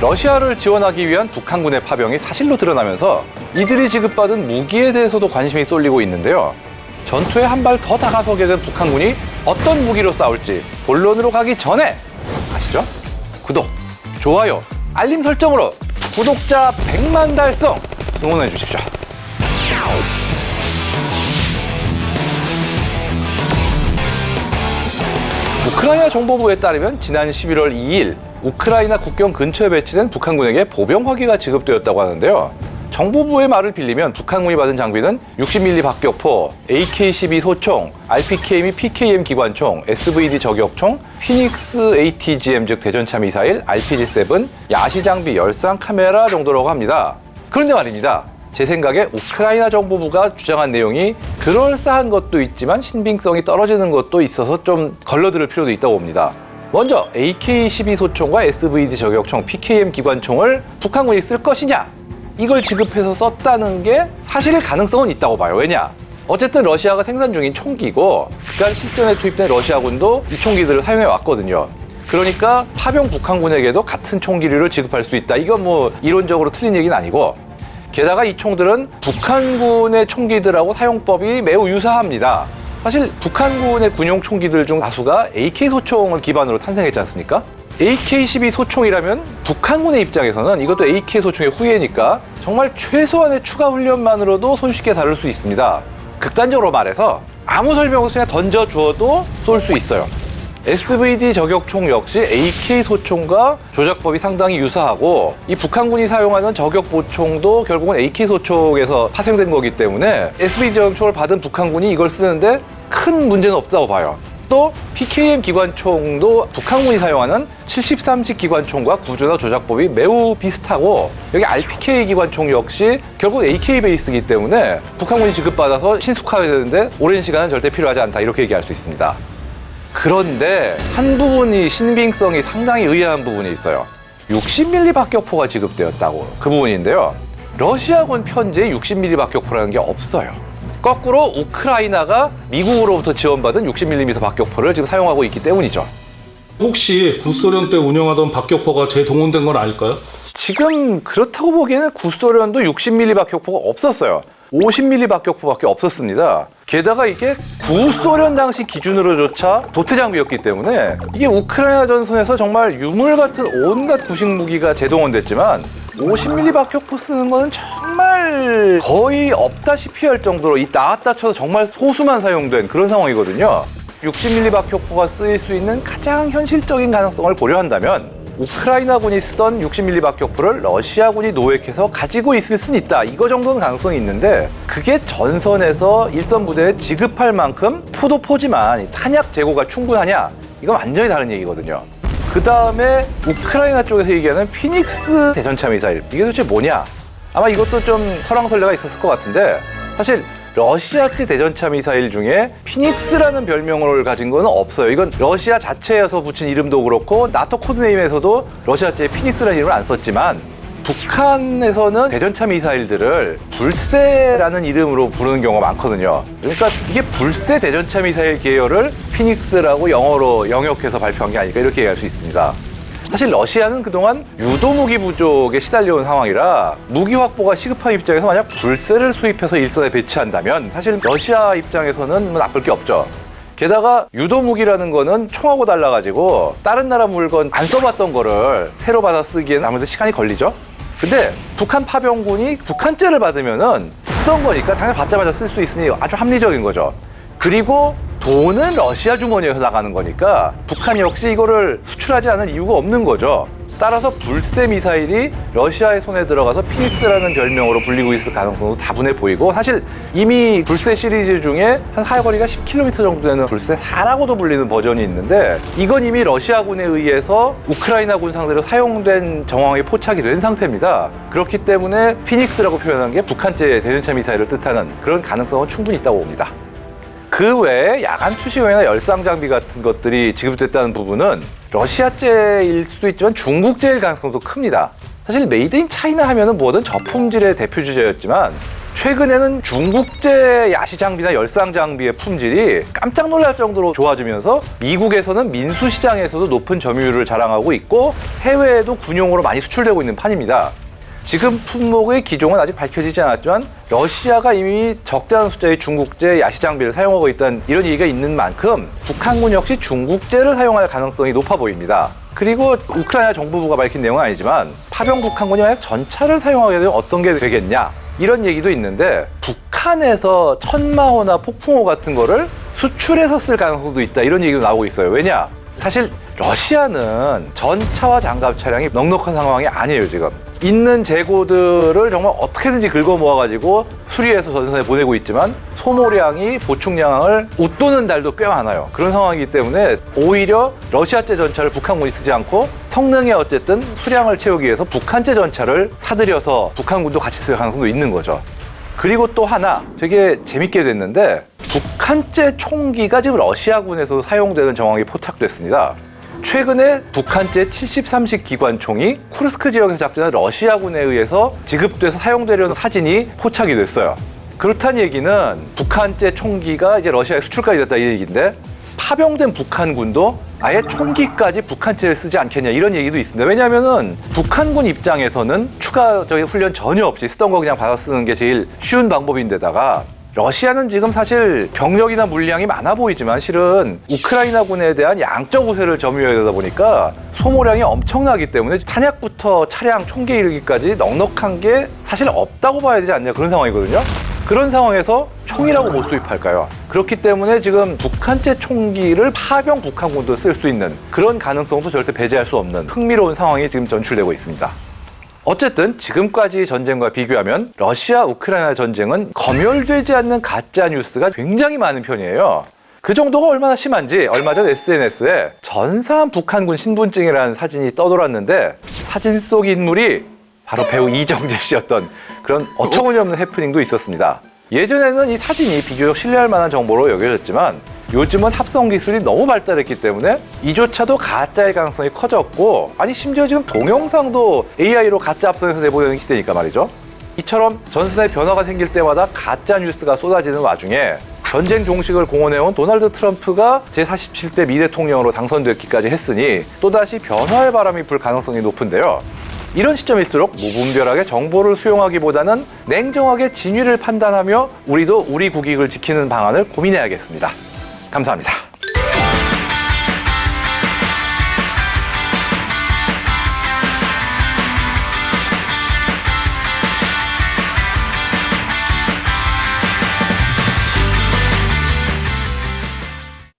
러시아를 지원하기 위한 북한군의 파병이 사실로 드러나면서 이들이 지급받은 무기에 대해서도 관심이 쏠리고 있는데요. 전투에 한 발 더 다가서게 된 북한군이 어떤 무기로 싸울지 본론으로 가기 전에 아시죠? 구독, 좋아요, 알림 설정으로 구독자 100만 달성 응원해 주십시오. 우크라이나 정보부에 따르면 지난 11월 2일 우크라이나 국경 근처에 배치된 북한군에게 보병화기가 지급되었다고 하는데요. 정보부의 말을 빌리면 북한군이 받은 장비는 60mm 박격포, AK-12 소총, RPK 및 PKM 기관총, SVD 저격총, 피닉스 ATGM 즉 대전차 미사일, RPG-7, 야시장비, 열상 카메라 정도라고 합니다. 그런데 말입니다. 제 생각에 우크라이나 정보부가 주장한 내용이 그럴싸한 것도 있지만 신빙성이 떨어지는 것도 있어서 좀 걸러들을 필요도 있다고 봅니다. 먼저 AK-12 소총과 SVD 저격총, PKM 기관총을 북한군이 쓸 것이냐? 이걸 지급해서 썼다는 게 사실일 가능성은 있다고 봐요. 왜냐? 어쨌든 러시아가 생산 중인 총기고 그간 실전에 투입된 러시아군도 이 총기들을 사용해 왔거든요. 그러니까 파병 북한군에게도 같은 총기류를 지급할 수 있다. 이건 뭐 이론적으로 틀린 얘기는 아니고 게다가 이 총들은 북한군의 총기들하고 사용법이 매우 유사합니다. 사실 북한군의 군용 총기들 중 다수가 AK 소총을 기반으로 탄생했지 않습니까? AK-12 소총이라면 북한군의 입장에서는 이것도 AK 소총의 후예니까 정말 최소한의 추가 훈련만으로도 손쉽게 다룰 수 있습니다. 극단적으로 말해서 아무 설명 없이 그냥 던져주어도 쏠 수 있어요. SVD 저격총 역시 AK 소총과 조작법이 상당히 유사하고 이 북한군이 사용하는 저격보총도 결국은 AK 소총에서 파생된 거기 때문에 SVD 저격총을 받은 북한군이 이걸 쓰는데 큰 문제는 없다고 봐요. 또 PKM 기관총도 북한군이 사용하는 73식 기관총과 구조나 조작법이 매우 비슷하고 여기 RPK 기관총 역시 결국 AK 베이스이기 때문에 북한군이 지급받아서 신숙화해야 되는데 오랜 시간은 절대 필요하지 않다 이렇게 얘기할 수 있습니다. 그런데 한 부분이 신빙성이 상당히 의아한 부분이 있어요. 60mm 박격포가 지급되었다고 그 부분인데요. 러시아군 편지에 60mm 박격포라는 게 없어요. 거꾸로 우크라이나가 미국으로부터 지원받은 60mm 박격포를 지금 사용하고 있기 때문이죠. 혹시 구소련 때 운영하던 박격포가 재동원된 건 아닐까요? 지금 그렇다고 보기에는 구소련도 60mm 박격포가 없었어요. 50mm 박격포밖에 없었습니다. 게다가 이게 구소련 당시 기준으로조차 도태 장비였기 때문에 이게 우크라이나 전선에서 정말 유물 같은 온갖 구식 무기가 재동원됐지만 50mm 박격포 쓰는 거는 정말 거의 없다시피 할 정도로 이 나왔다 쳐서 정말 소수만 사용된 그런 상황이거든요. 60mm 박격포가 쓰일 수 있는 가장 현실적인 가능성을 고려한다면 우크라이나군이 쓰던 60mm 박격포를 러시아군이 노획해서 가지고 있을 수는 있다. 이거 정도는 가능성이 있는데 그게 전선에서 일선 부대에 지급할 만큼 포도포지만 탄약 재고가 충분하냐? 이건 완전히 다른 얘기거든요. 그 다음에 우크라이나 쪽에서 얘기하는 피닉스 대전차 미사일 이게 도대체 뭐냐? 아마 이것도 좀 설왕설래가 있었을 것 같은데 사실 러시아제 대전차 미사일 중에 피닉스라는 별명을 가진 건 없어요. 이건 러시아 자체에서 붙인 이름도 그렇고 나토 코드네임에서도 러시아제 피닉스라는 이름을 안 썼지만 북한에서는 대전차 미사일들을 불새라는 이름으로 부르는 경우가 많거든요. 그러니까 이게 불새 대전차 미사일 계열을 피닉스라고 영어로 영역해서 발표한 게 아닐까 이렇게 얘기할 수 있습니다. 사실 러시아는 그동안 유도무기 부족에 시달려온 상황이라 무기 확보가 시급한 입장에서 만약 불새를 수입해서 일선에 배치한다면 사실 러시아 입장에서는 뭐 나쁠 게 없죠. 게다가 유도무기라는 거는 총하고 달라가지고 다른 나라 물건 안 써봤던 거를 새로 받아 쓰기에는 아무래도 시간이 걸리죠. 근데 북한 파병군이 북한제를 받으면은 쓰던 거니까 당연히 받자마자 쓸 수 있으니 아주 합리적인 거죠. 그리고 돈은 러시아 주머니에서 나가는 거니까 북한 역시 이거를 수출하지 않을 이유가 없는 거죠. 따라서 불새 미사일이 러시아의 손에 들어가서 피닉스라는 별명으로 불리고 있을 가능성도 다분해 보이고 사실 이미 불새 시리즈 중에 한 사거리가 10km 정도 되는 불새 4라고도 불리는 버전이 있는데 이건 이미 러시아군에 의해서 우크라이나군 상대로 사용된 정황이 포착이 된 상태입니다. 그렇기 때문에 피닉스라고 표현한 게 북한제 대전차 미사일을 뜻하는 그런 가능성은 충분히 있다고 봅니다. 그 외에 야간 투시용이나 열상 장비 같은 것들이 지급됐다는 부분은 러시아제일 수도 있지만 중국제일 가능성도 큽니다. 사실 메이드 인 차이나 하면은 뭐든 저품질의 대표 주제였지만 최근에는 중국제 야시 장비나 열상 장비의 품질이 깜짝 놀랄 정도로 좋아지면서 미국에서는 민수 시장에서도 높은 점유율을 자랑하고 있고 해외에도 군용으로 많이 수출되고 있는 판입니다. 지금 품목의 기종은 아직 밝혀지지 않았지만 러시아가 이미 적잖은 숫자의 중국제 야시 장비를 사용하고 있다는 이런 얘기가 있는 만큼 북한군 역시 중국제를 사용할 가능성이 높아 보입니다. 그리고 우크라이나 정부부가 밝힌 내용은 아니지만 파병 북한군이 만약 전차를 사용하게 되면 어떤 게 되겠냐 이런 얘기도 있는데 북한에서 천마호나 폭풍호 같은 거를 수출해서 쓸 가능성도 있다 이런 얘기도 나오고 있어요. 왜냐? 사실 러시아는 전차와 장갑 차량이 넉넉한 상황이 아니에요. 지금 있는 재고들을 정말 어떻게든지 긁어 모아가지고 수리해서 전선에 보내고 있지만 소모량이 보충량을 웃도는 달도 꽤 많아요. 그런 상황이기 때문에 오히려 러시아제 전차를 북한군이 쓰지 않고 성능에 어쨌든 수량을 채우기 위해서 북한제 전차를 사들여서 북한군도 같이 쓸 가능성도 있는 거죠. 그리고 또 하나 되게 재밌게 됐는데 북한제 총기가 지금 러시아군에서 사용되는 정황이 포착됐습니다. 최근에 북한제 70-30 기관총이 쿠르스크 지역에서 작전한 러시아군에 의해서 지급돼서 사용되려는 사진이 포착이 됐어요. 그렇다는 얘기는 북한제 총기가 이제 러시아에 수출까지 됐다 이 얘기인데 파병된 북한군도 아예 총기까지 북한제를 쓰지 않겠냐 이런 얘기도 있습니다. 왜냐하면은 북한군 입장에서는 추가적인 훈련 전혀 없이 쓰던 거 그냥 받아 쓰는 게 제일 쉬운 방법인데다가 러시아는 지금 사실 병력이나 물량이 많아 보이지만 실은 우크라이나군에 대한 양적 우세를 점유해야 되다 보니까 소모량이 엄청나기 때문에 탄약부터 차량, 총기 이르기까지 넉넉한 게 사실 없다고 봐야 되지 않냐 그런 상황이거든요. 그런 상황에서 총이라고 못 수입할까요? 그렇기 때문에 지금 북한제 총기를 파병 북한군도 쓸 수 있는 그런 가능성도 절대 배제할 수 없는 흥미로운 상황이 지금 전출되고 있습니다. 어쨌든 지금까지의 전쟁과 비교하면 러시아 우크라이나 전쟁은 검열되지 않는 가짜 뉴스가 굉장히 많은 편이에요. 그 정도가 얼마나 심한지 얼마 전 SNS에 전사한 북한군 신분증이라는 사진이 떠돌았는데 사진 속 인물이 바로 배우 이정재 씨였던 그런 어처구니없는 해프닝도 있었습니다. 예전에는 이 사진이 비교적 신뢰할 만한 정보로 여겨졌지만 요즘은 합성 기술이 너무 발달했기 때문에 이조차도 가짜일 가능성이 커졌고 아니 심지어 지금 동영상도 AI로 가짜 합성해서 내보내는 시대니까 말이죠. 이처럼 전선에 변화가 생길 때마다 가짜 뉴스가 쏟아지는 와중에 전쟁 종식을 공언해온 도널드 트럼프가 제47대 미 대통령으로 당선됐기까지 했으니 또다시 변화의 바람이 불 가능성이 높은데요. 이런 시점일수록 무분별하게 정보를 수용하기보다는 냉정하게 진위를 판단하며 우리도 우리 국익을 지키는 방안을 고민해야겠습니다. 감사합니다.